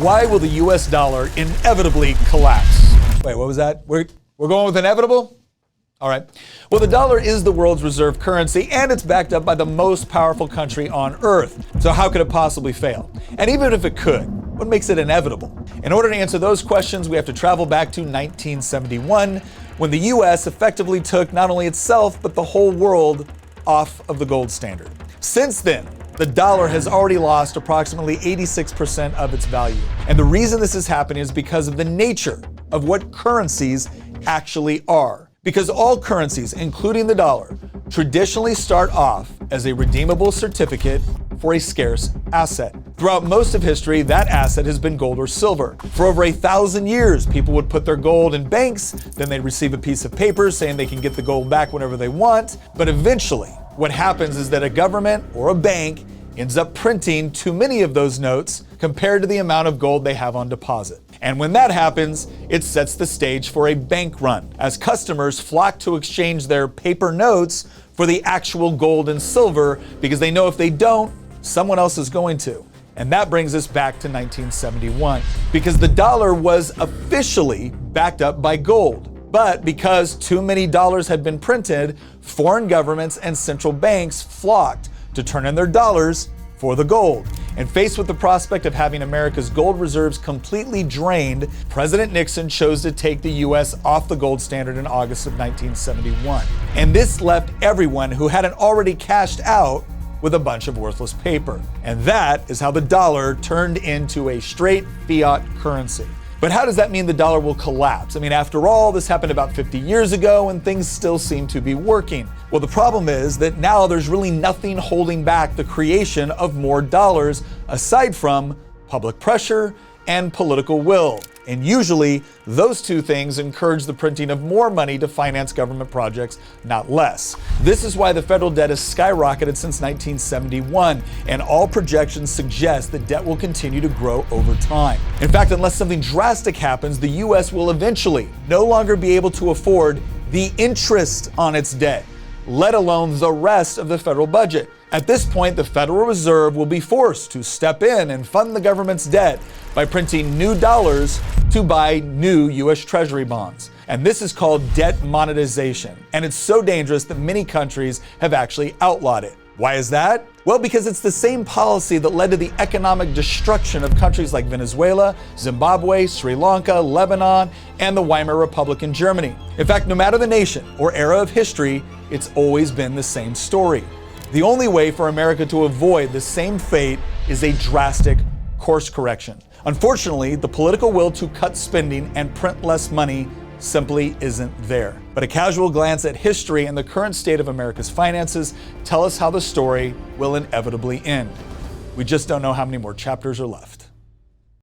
Why will the US dollar inevitably collapse? Wait, what was that? We're going with inevitable? All right. Well, the dollar is the world's reserve currency, and it's backed up by the most powerful country on earth. So how could it possibly fail? And even if it could, what makes it inevitable? In order to answer those questions, we have to travel back to 1971, when the US effectively took not only itself, but the whole world off of the gold standard. Since then, the dollar has already lost approximately 86% of its value. And the reason this is happening is because of the nature of what currencies actually are. Because all currencies, including the dollar, traditionally start off as a redeemable certificate for a scarce asset. Throughout most of history, that asset has been gold or silver. For over 1,000 years, people would put their gold in banks, then they'd receive a piece of paper saying they can get the gold back whenever they want. But eventually, what happens is that a government or a bank ends up printing too many of those notes compared to the amount of gold they have on deposit. And when that happens, it sets the stage for a bank run, as customers flock to exchange their paper notes for the actual gold and silver, because they know if they don't, someone else is going to. And that brings us back to 1971, because the dollar was officially backed up by gold. But because too many dollars had been printed, foreign governments and central banks flocked to turn in their dollars for the gold. And faced with the prospect of having America's gold reserves completely drained, President Nixon chose to take the US off the gold standard in August of 1971. And this left everyone who hadn't already cashed out with a bunch of worthless paper. And that is how the dollar turned into a straight fiat currency. But how does that mean the dollar will collapse? I mean, after all, this happened about 50 years ago and things still seem to be working. Well, the problem is that now there's really nothing holding back the creation of more dollars aside from public pressure and political will. And usually those two things encourage the printing of more money to finance government projects, not less. This is why the federal debt has skyrocketed since 1971, and all projections suggest that debt will continue to grow over time. In fact, unless something drastic happens, the US will eventually no longer be able to afford the interest on its debt, let alone the rest of the federal budget. At this point, the Federal Reserve will be forced to step in and fund the government's debt by printing new dollars to buy new US Treasury bonds. And this is called debt monetization. And it's so dangerous that many countries have actually outlawed it. Why is that? Well, because it's the same policy that led to the economic destruction of countries like Venezuela, Zimbabwe, Sri Lanka, Lebanon, and the Weimar Republic in Germany. In fact, no matter the nation or era of history, it's always been the same story. The only way for America to avoid the same fate is a drastic course correction. Unfortunately, the political will to cut spending and print less money simply isn't there. But a casual glance at history and the current state of America's finances tell us how the story will inevitably end. We just don't know how many more chapters are left.